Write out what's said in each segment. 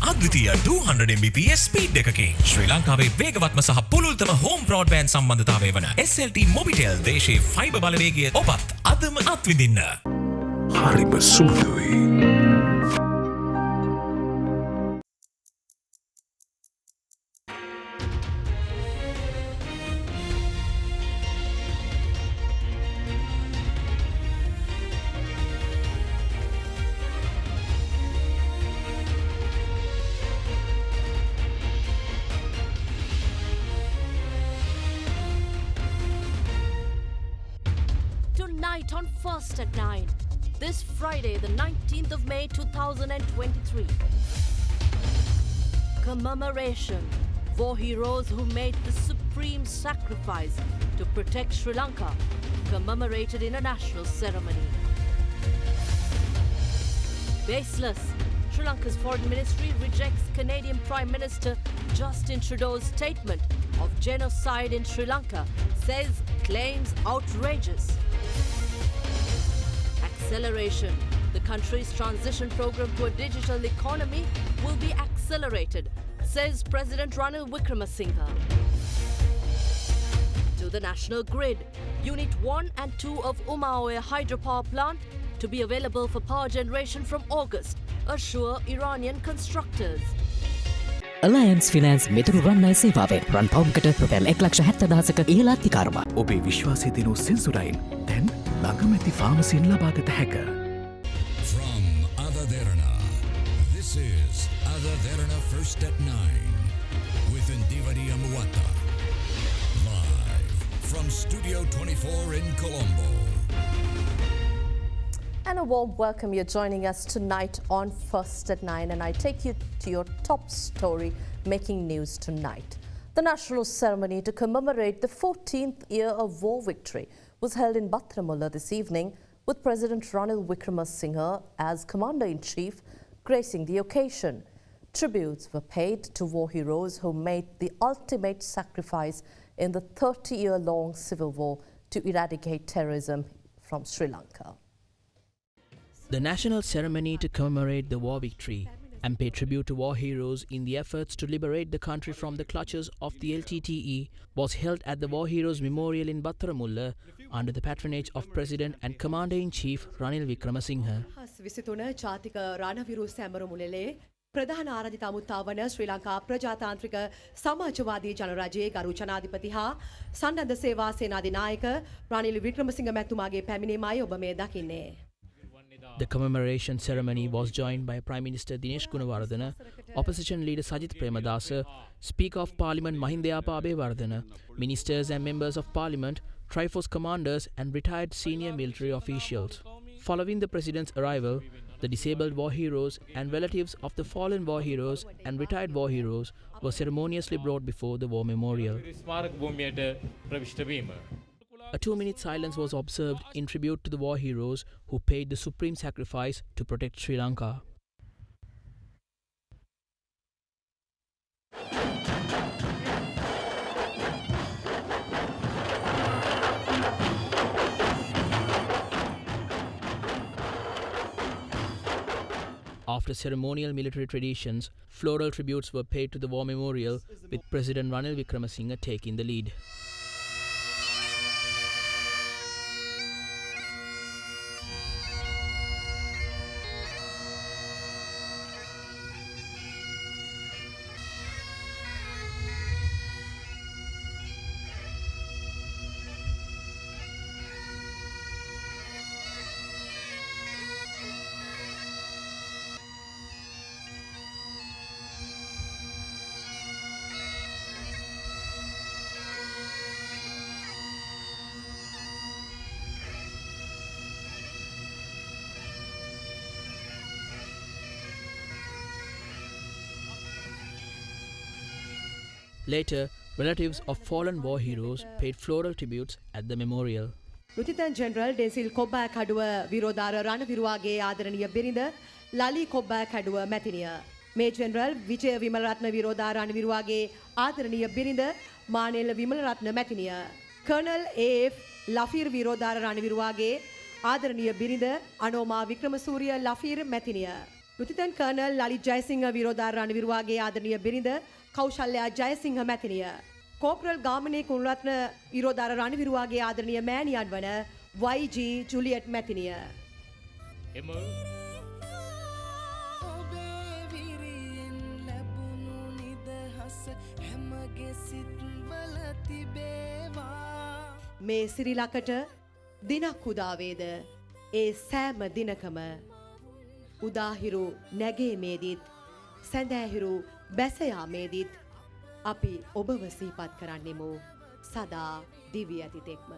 අද්විතීය 200 Mbps speed එකකින් ශ්‍රී ලංකාවේ වේගවත්ම සහ පුළුල්තම හෝම් බ්‍රෝඩ්බෑන්ඩ් සම්බන්ධතාවය වන SLT මොබිටෙල් දේශීය ෆයිබර් බලවේගය ඔබත් අදම අත්විඳින්න. හරිම සුදුයි. Tonight on First at 9. This Friday, the 19th of May 2023. Commemoration. War heroes who made the supreme sacrifice to protect Sri Lanka. Commemorated in a national ceremony. Baseless. Sri Lanka's foreign ministry rejects Canadian Prime Minister Justin Trudeau's statement of genocide in Sri Lanka. Says claims outrageous. Acceleration. The country's transition program to a digital economy will be accelerated, says President Ranil Wickremesinghe. To the national grid, Unit 1 and 2 of Umaoe hydropower plant to be available for power generation from August, assure Iranian constructors. Alliance Finance මෙතුරු රන්නයි සේවාවෙන් රන් පවුම්කට රුපියල් 1,70,000ක ඉහළ අධිකාරම. ඔබේ විශ්වාසය දිනු සෙන්සුරයින් දැන් ළඟමැති ෆාමසියෙන් ලබාගත හැක. From AdaDerana, this is AdaDerana First at 9 with Indivadi Amuata. Live from Studio 24 in Colombo. And a warm welcome. You're joining us tonight on First at 9, and I take you to your top story making news tonight. The national ceremony to commemorate the 14th year of war victory was held in Battaramulla this evening, with President Ranil Wickremesinghe as Commander-in-Chief gracing the occasion. Tributes were paid to war heroes who made the ultimate sacrifice in the 30-year-long civil war to eradicate terrorism from Sri Lanka. The national ceremony to commemorate the war victory and pay tribute to war heroes in the efforts to liberate the country from the clutches of the LTTE was held at the War Heroes Memorial in Battaramulla under the patronage of President and Commander-in-Chief Ranil Wickremesinghe. 23 ජාතික රණවිරු සැමරුමුලේ ප්‍රධාන ආරාධිත අමුත්තා වන ශ්‍රී ලංකා ප්‍රජාතාන්ත්‍රික සමාජවාදී ජනරජයේ ගරු ජනාධිපති හා සන්නද්ධ සේවා සේනාධිනායක රනිල් වික්‍රමසිංහ මැතිතුමාගේ පැමිණීමයි ඔබ මේ දකින්නේ. The commemoration ceremony was joined by Prime Minister Dinesh Gunawardena, Opposition Leader Sajith Premadasa, Speaker of Parliament Mahindayapa Abewardena, Ministers and Members of Parliament, Triforce commanders and retired senior military officials. Following the President's arrival, the disabled war heroes and relatives of the fallen war heroes and retired war heroes were ceremoniously brought before the war memorial. A 2-minute silence was observed in tribute to the war heroes who paid the supreme sacrifice to protect Sri Lanka. After ceremonial military traditions, floral tributes were paid to the war memorial, with President Ranil Wickremesinghe taking the lead. Later, relatives of fallen war heroes paid floral tributes at the memorial. Lieutenant General Densil Kobba Kaduwa Virodara Ranaviruwage ආදරණීය බිරිඳ ලලි කොබ්බා කඩුව මැතිණිය. Major General Vijay Vimalatna Virodara Ranaviruwage ආදරණීය බිරිඳ මානෙල් Wimalaratne මැතිණිය. Colonel AF Lafir Virodara Ranaviruwage ආදරණීය බිරිඳ Anoma වික්‍රමසූරිය ලෆීර් මැතිණිය. Lieutenant Colonel Lalit Jayasinghe Virodara රණවිරුවාගේ ආදරණීය බිරිඳ Kaushalya Jayasinghe මැතිනිය. Corporal Gamini කුණරත්න විරෝධාර රණවිරුවාගේ ආදරණීය මෑණියන් වන YG ජුලියට් මැතිනිය. මේ සිරිලකට දිනක් උදාවේද ඒ සෑම දිනකම උදාහිරු නැගීමේදීත් සැඳෑහිරු බැසයාමේදීත් අපි ඔබව සිහිපත් කරන්නෙමු සදා දිවි ඇතිතෙක්ම.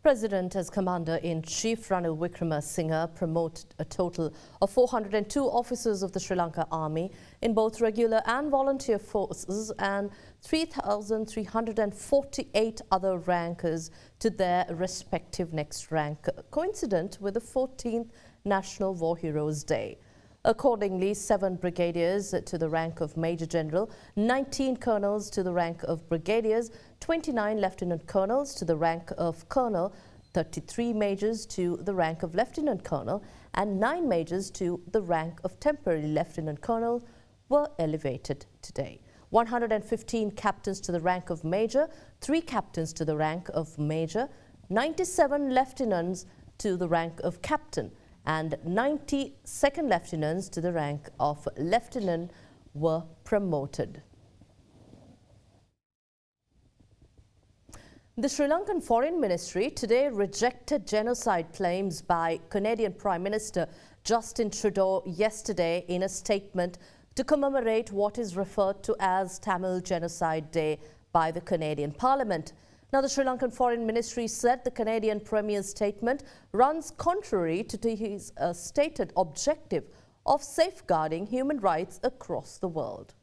President as Commander-in-Chief Ranil Wickremesinghe promoted a total of 402 officers of the Sri Lanka Army in both regular and volunteer forces and 3,348 other rankers to their respective next rank, coincident with the 14th National War Heroes Day. Accordingly, 7 brigadiers to the rank of Major General, 19 colonels to the rank of brigadiers, 29 lieutenant colonels to the rank of colonel, 33 majors to the rank of lieutenant colonel, and 9 majors to the rank of temporary lieutenant colonel were elevated today. 115 captains to the rank of major, 3 captains to the rank of major, 97 lieutenants to the rank of captain, and 90 second lieutenants to the rank of lieutenant were promoted. The Sri Lankan Foreign Ministry today rejected genocide claims by Canadian Prime Minister Justin Trudeau yesterday in a statement to commemorate what is referred to as Tamil Genocide Day by the Canadian Parliament. Now, the Sri Lankan Foreign Ministry said the Canadian Premier's statement runs contrary to his stated objective of safeguarding human rights across the world.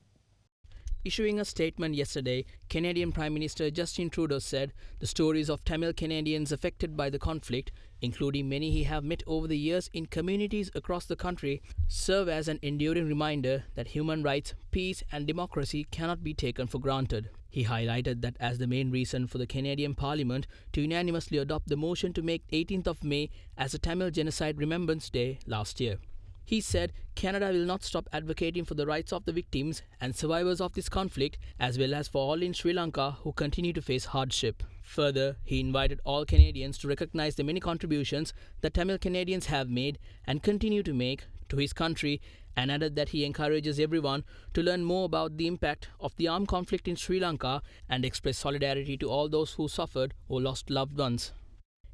Issuing a statement yesterday, Canadian Prime Minister Justin Trudeau said the stories of Tamil Canadians affected by the conflict, including many he have met over the years in communities across the country, serve as an enduring reminder that human rights, peace and democracy cannot be taken for granted. He highlighted that as the main reason for the Canadian Parliament to unanimously adopt the motion to make 18th of May as a Tamil Genocide Remembrance Day last year. He said Canada will not stop advocating for the rights of the victims and survivors of this conflict, as well as for all in Sri Lanka who continue to face hardship. Further, he invited all Canadians to recognize the many contributions that Tamil Canadians have made and continue to make to his country, and added that he encourages everyone to learn more about the impact of the armed conflict in Sri Lanka and express solidarity to all those who suffered or lost loved ones.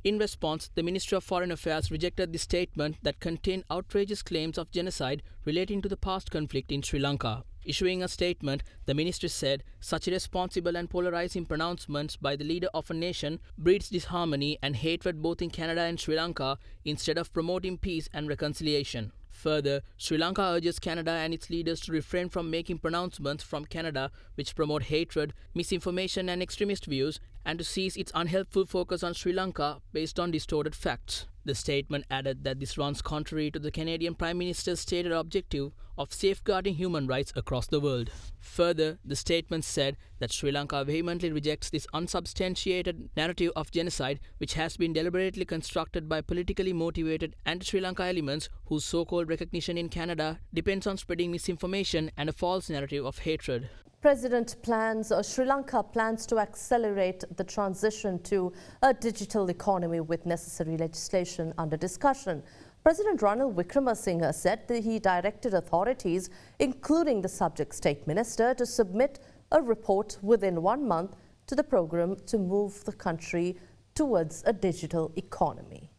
In response, the Ministry of Foreign Affairs rejected the statement that contained outrageous claims of genocide relating to the past conflict in Sri Lanka. Issuing a statement, the ministry said such irresponsible and polarizing pronouncements by the leader of a nation breeds disharmony and hatred both in Canada and Sri Lanka instead of promoting peace and reconciliation. Further, Sri Lanka urges Canada and its leaders to refrain from making pronouncements from Canada which promote hatred, misinformation and extremist views, and to cease its unhelpful focus on Sri Lanka based on distorted facts. The statement added that this runs contrary to the Canadian Prime Minister's stated objective of safeguarding human rights across the world. Further, the statement said that Sri Lanka vehemently rejects this unsubstantiated narrative of genocide which has been deliberately constructed by politically motivated anti-Sri Lanka elements whose so-called recognition in Canada depends on spreading misinformation and a false narrative of hatred. Sri Lanka plans to accelerate the transition to a digital economy with necessary legislation under discussion. President Ranil Wickremesinghe said that he directed authorities, including the subject state minister, to submit a report within 1 month to the program to move the country towards a digital economy.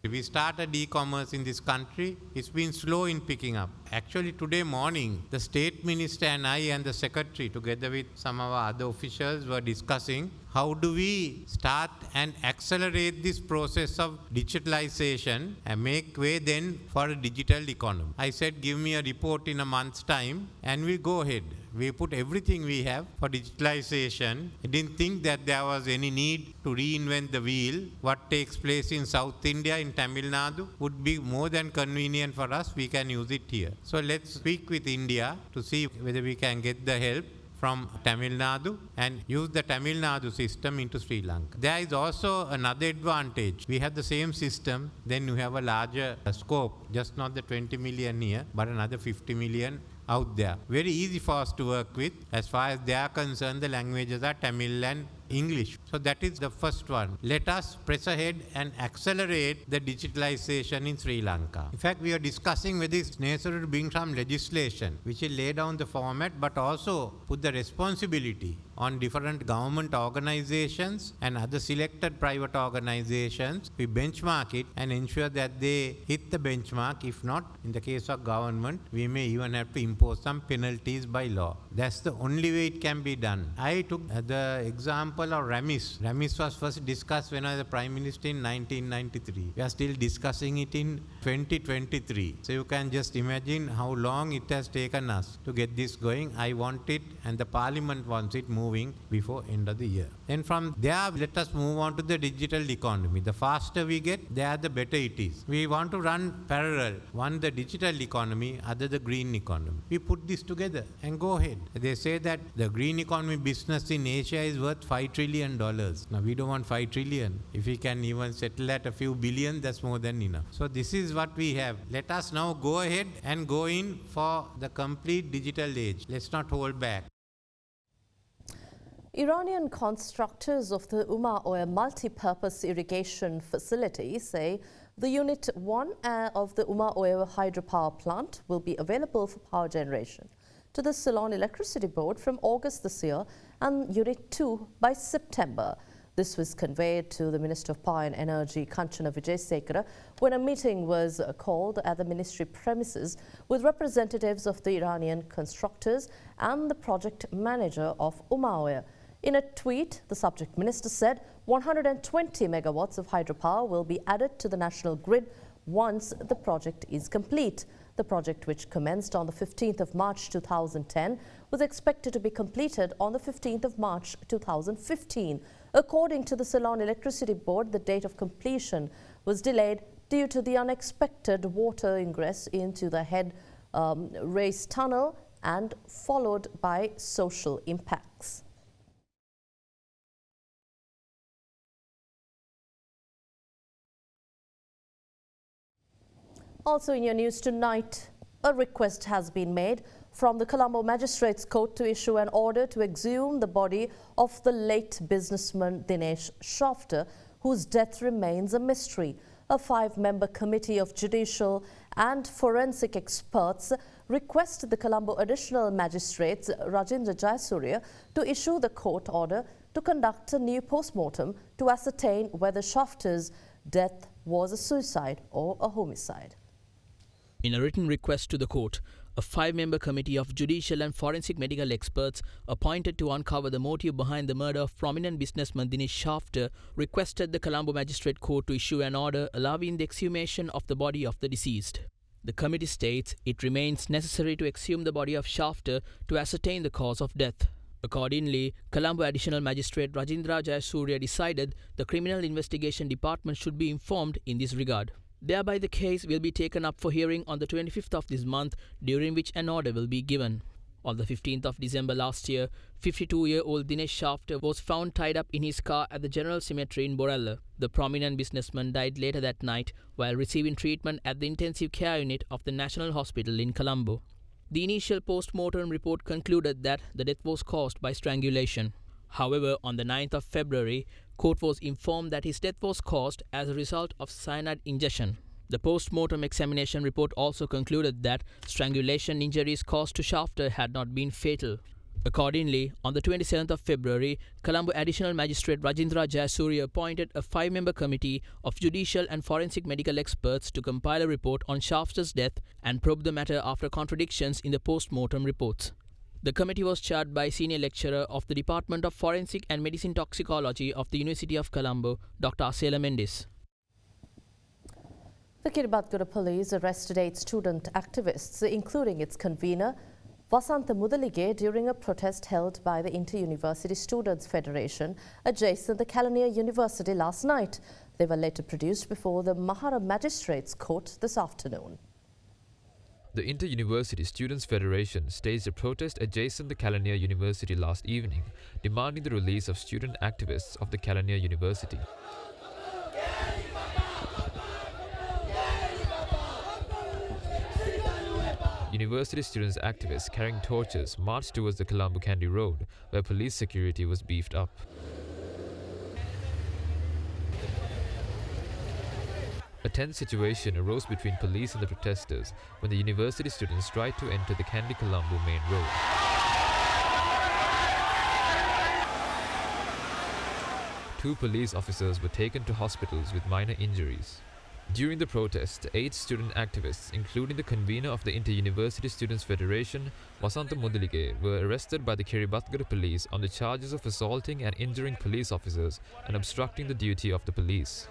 We started e-commerce in this country. It's been slow in picking up. Actually, today morning, the state minister and I and the secretary, together with some of our other officials, were discussing how do we start and accelerate this process of digitalization and make way then for a digital economy. I said, give me a report in a month's time and we'll go ahead. We put everything we have for digitalization. I didn't think that there was any need to reinvent the wheel. What takes place in South India, in Tamil Nadu, would be more than convenient for us. We can use it here. So let's speak with India to see whether we can get the help from Tamil Nadu and use the Tamil Nadu system into Sri Lanka. There is also another advantage. We have the same system, then you have a larger scope, just not the 20 million here, but another 50 million out there. Very easy for us to work with. As far as they are concerned, the languages are Tamil and English. So that is the first one. Let us press ahead and accelerate the digitalization in Sri Lanka. In fact, we are discussing whether it's necessary to bring some legislation which will lay down the format but also put the responsibility on different government organizations and other selected private organizations. We benchmark it and ensure that they hit the benchmark. If not, in the case of government, we may even have to impose some penalties by law. That's the only way it can be done. I took the example of RAMIS. RAMIS was first discussed when I was the Prime Minister in 1993. We are still discussing it in 2023. So you can just imagine how long it has taken us to get this going. I want it and the Parliament wants it moving before end of the year. Then from there, let us move on to the digital economy. The faster we get, there the better it is. We want to run parallel. One, the digital economy, other the green economy. We put this together and go ahead. They say that the green economy business in Asia is worth $5 trillion. Now we don't want $5 trillion. If we can even settle at a few billion, that's more than enough. So this is what we have. Let us now go ahead and go in for the complete digital age. Let's not hold back. Iranian constructors of the Oil multi-purpose irrigation facility say the Unit 1 of the Oil hydropower plant will be available for power generation to the Ceylon Electricity Board from August this year and Unit 2 by September. This was conveyed to the Minister of Power and Energy, Kanchana Vijayasekara, when a meeting was called at the ministry premises with representatives of the Iranian constructors and the project manager of Oil. In a tweet, the subject minister said 120 megawatts of hydropower will be added to the national grid once the project is complete. The project, which commenced on the 15th of March 2010, was expected to be completed on the 15th of March 2015. According to the Ceylon Electricity Board, the date of completion was delayed due to the unexpected water ingress into the head race tunnel and followed by social impacts. Also in your news tonight, a request has been made from the Colombo Magistrates Court to issue an order to exhume the body of the late businessman Dinesh Shafter, whose death remains a mystery. A 5-member committee of judicial and forensic experts requested the Colombo Additional Magistrates Rajendra Jayasuriya to issue the court order to conduct a new post-mortem to ascertain whether Shafter's death was a suicide or a homicide. In a written request to the court, a 5-member committee of judicial and forensic medical experts appointed to uncover the motive behind the murder of prominent businessman Dinesh Shafter requested the Colombo Magistrate Court to issue an order allowing the exhumation of the body of the deceased. The committee states it remains necessary to exhume the body of Shafter to ascertain the cause of death. Accordingly, Colombo Additional Magistrate Rajendra Jayasuriya decided the Criminal Investigation Department should be informed in this regard. Thereby, the case will be taken up for hearing on the 25th of this month, during which an order will be given. On the 15th of December last year, 52-year-old Dinesh Shafter was found tied up in his car at the General Cemetery in Borella. The prominent businessman died later that night while receiving treatment at the intensive care unit of the National Hospital in Colombo. The initial post-mortem report concluded that the death was caused by strangulation. However, on the 9th of February, court was informed that his death was caused as a result of cyanide ingestion. The post-mortem examination report also concluded that strangulation injuries caused to Shafter had not been fatal. Accordingly, on the 27th of February, Colombo Additional Magistrate Rajendra Jayasuriya appointed a 5-member committee of judicial and forensic medical experts to compile a report on Shafter's death and probe the matter after contradictions in the post-mortem reports. The committee was chaired by Senior Lecturer of the Department of Forensic and Medicine Toxicology of the University of Colombo, Dr. Asela Mendes. The Kiribathgura police arrested 8 student activists, including its convener, Vasantha Mudalige, during a protest held by the Inter-University Students' Federation adjacent the Kelaniya University last night. They were later produced before the Mahara Magistrates Court this afternoon. The Inter-University Students' Federation staged a protest adjacent to Kelaniya University last evening, demanding the release of student activists of the Kelaniya University. University students activists carrying torches marched towards the Colombo Candy Road, where police security was beefed up. A tense situation arose between police and the protesters when the university students tried to enter the Candy Colombo main road. Two police officers were taken to hospitals with minor injuries. During the protest, 8 student activists, including the convener of the Inter-University Students' Federation, Wasantha Mudalige, were arrested by the Kiribathgada police on the charges of assaulting and injuring police officers and obstructing the duty of the police.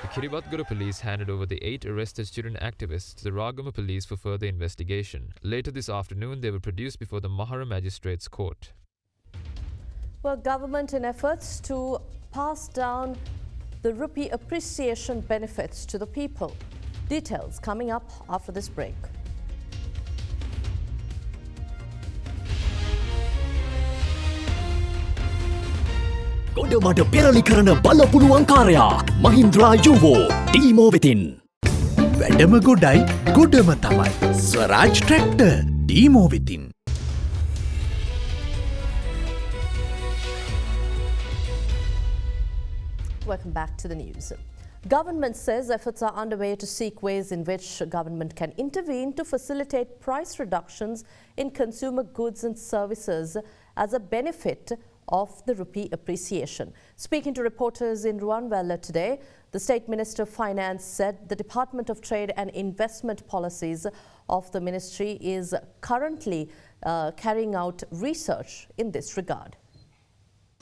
The Kiribathgada police handed over the 8 arrested student activists to the Ragama police for further investigation. Later this afternoon, they were produced before the Mahara Magistrates Court. Well, government in efforts to pass down the rupee appreciation benefits to the people. Details coming up after this break. ගොඩමඩ පෙරලි කරන බලපුළුවන් කාරයා මහින්ද්‍රා යුවෝ ටීමෝ වෙතින්. වැඩම ගොඩයි ගොඩම තමයි. ස්වරාජ් tractor ටීමෝ වෙතින්. Welcome back to the news. Government says efforts are underway to seek ways in which government can intervene to facilitate price reductions in consumer goods and services as a benefit of the rupee appreciation. Speaking to reporters in Ruanvela today, the State Minister of Finance said the Department of Trade and Investment Policies of the ministry is currently carrying out research in this regard.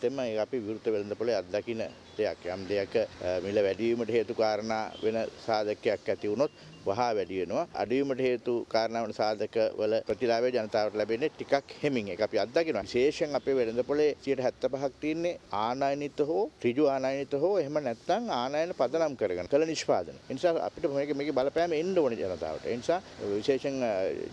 අපි විරුද්ධ වෙළඳපොලේ අත්දකින්න දෙයක් යම් දෙයක මිල වැඩි වීමට හේතු කාරණා වෙන සාධකයක් ඇති වුණොත් වහා වැඩි වෙනවා අඩු වීමට හේතු කාරණා වන සාධක වල ප්‍රතිලාභය ජනතාවට ලැබෙන්නේ ටිකක් හිමින් ඒක අපි අත්දකිනවා විශේෂයෙන් අපේ වෙළඳපොලේ 75%ක් තියෙන්නේ ආනයනිත හෝ ඍජු ආනයනිත හෝ එහෙම නැත්නම් ආනයන පදනම් කරගෙන කළ නිෂ්පාදන ඒ නිසා අපිට මේකේ බලපෑම එන්න ඕනේ ජනතාවට ඒ නිසා විශේෂයෙන්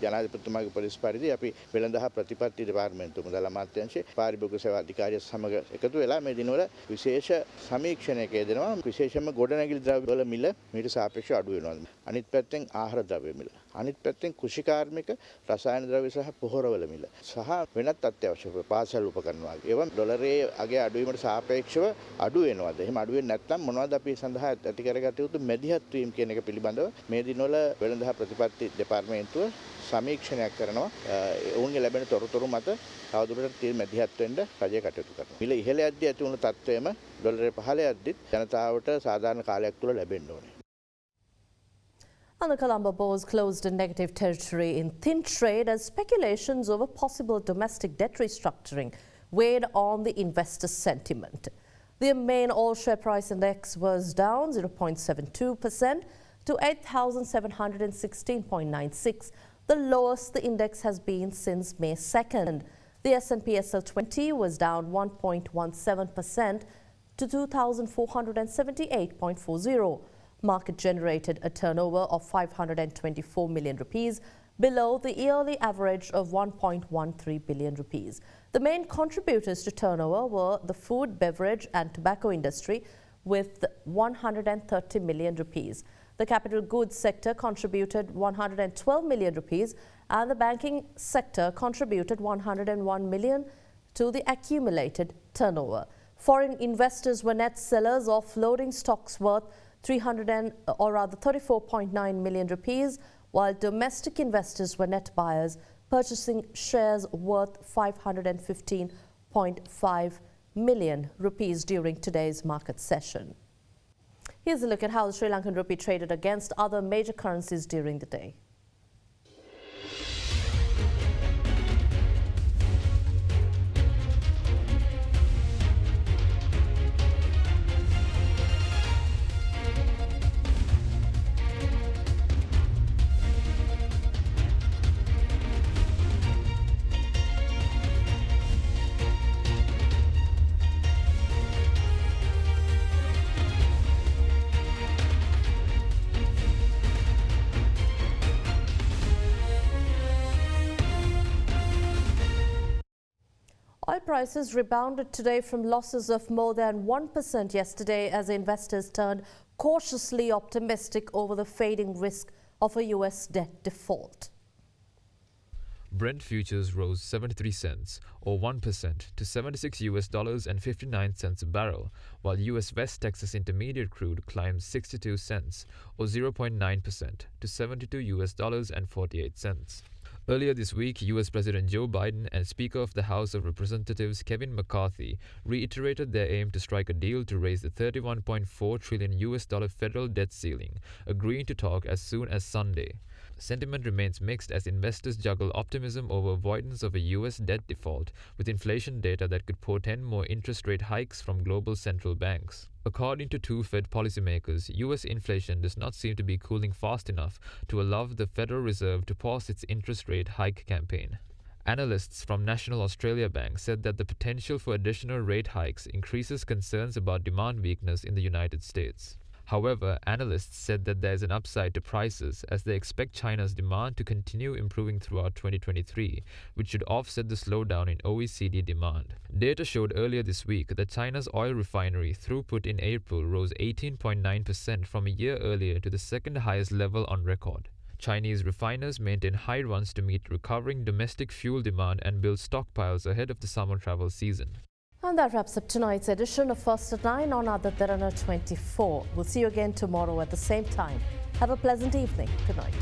ජනාධිපතිතුමාගේ පොලිස් පරිදි අපි වෙළඳ හා ප්‍රතිපත්ති දෙපාර්තමේන්තුව මුදල් අමාත්‍යාංශයේ පාරිභෝගික සේවා අධිකාරිය සමග එකතු වෙලා මේ දිනවල විශේෂ සමීක්ෂණයක යෙදෙනවා විශේෂයෙන්ම ගොඩනැගිලි ද්‍රව්‍ය වල මිල මීට සාපේක්ෂව අඩු වෙනවා අනිත් පැත්තෙන් ආහාර ද්‍රව්‍ය මිල අනිත් පැත්තෙන් කෘෂිකාර්මික රසායන ද්‍රව්‍ය සහ පොහොරවල මිල සහ වෙනත් අත්‍යවශ්‍ය පාසල් උපකරණ වගේ ඒවා ඩොලරයේ අගය අඩු වීමට සාපේක්ෂව අඩු වෙනවාද එහෙම අඩු වෙන්නේ නැත්නම් මොනවද අපි සඳහා ඇති කරගත යුතු මැදිහත් වීම කියන එක පිළිබඳව මේ දිනවල වෙළඳ හා ප්‍රතිපත්ති දෙපාර්තමේන්තුව සමීක්ෂණයක් කරනවා ඔවුන්ගේ ලැබෙන තොරතුරු මත තවදුරටත් තීරණ මැදිහත් වෙන්න රජය කටයුතු කරනවා. මිල ඉහළ යද්දී ඇති වුණු තත්ත්වයම ඩොලරේ පහළ යද්දිත් ජනතාවට සාධාරණ කාලයක් තුල ලැබෙන්න ඕනේ. And the Colombo Bourse closed in negative territory in thin trade as speculations over possible domestic debt restructuring weighed on the investor sentiment. The main all-share price index was down 0.72% to 8,716.96, the lowest the index has been since May 2nd. The S&P SL20 was down 1.17% to 2,478.40. Market generated a turnover of 524 million rupees, below the yearly average of 1.13 billion rupees. The main contributors to turnover were the food, beverage and tobacco industry with 130 million rupees. The capital goods sector contributed 112 million rupees and the banking sector contributed 101 million to the accumulated turnover. Foreign investors were net sellers, offloading stocks worth 34.9 million rupees, while domestic investors were net buyers, purchasing shares worth 515.5 million rupees during today's market session. Here's a look at how the Sri Lankan rupee traded against other major currencies during the day. prices rebounded today from losses of more than 1% yesterday as investors turned cautiously optimistic over the fading risk of a US debt default. Brent futures rose 73 cents or 1% to $76.59 a barrel, while US West Texas Intermediate crude climbed 62 cents or 0.9% to $72.48. Earlier this week, US President Joe Biden and Speaker of the House of Representatives Kevin McCarthy reiterated their aim to strike a deal to raise the $31.4 trillion federal debt ceiling, agreeing to talk as soon as Sunday. Sentiment remains mixed as investors juggle optimism over avoidance of a US debt default with inflation data that could portend more interest rate hikes from global central banks. According to two Fed policymakers, US inflation does not seem to be cooling fast enough to allow the Federal Reserve to pause its interest rate hike campaign. Analysts from National Australia Bank said that the potential for additional rate hikes increases concerns about demand weakness in the United States. However, analysts said that there is an upside to prices as they expect China's demand to continue improving throughout 2023, which should offset the slowdown in OECD demand. Data showed earlier this week that China's oil refinery throughput in April rose 18.9% from a year earlier to the second highest level on record. Chinese refiners maintain high runs to meet recovering domestic fuel demand and build stockpiles ahead of the summer travel season. And that wraps up tonight's edition of First at 9 on AdaDerana 24. We'll see you again tomorrow at the same time. Have a pleasant evening. Good night.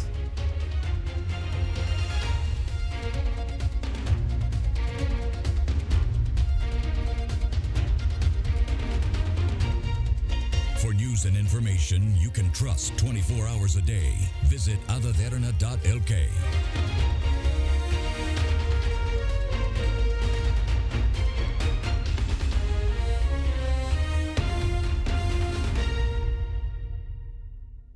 For news and information you can trust 24 hours a day, visit AdaDerana.lk.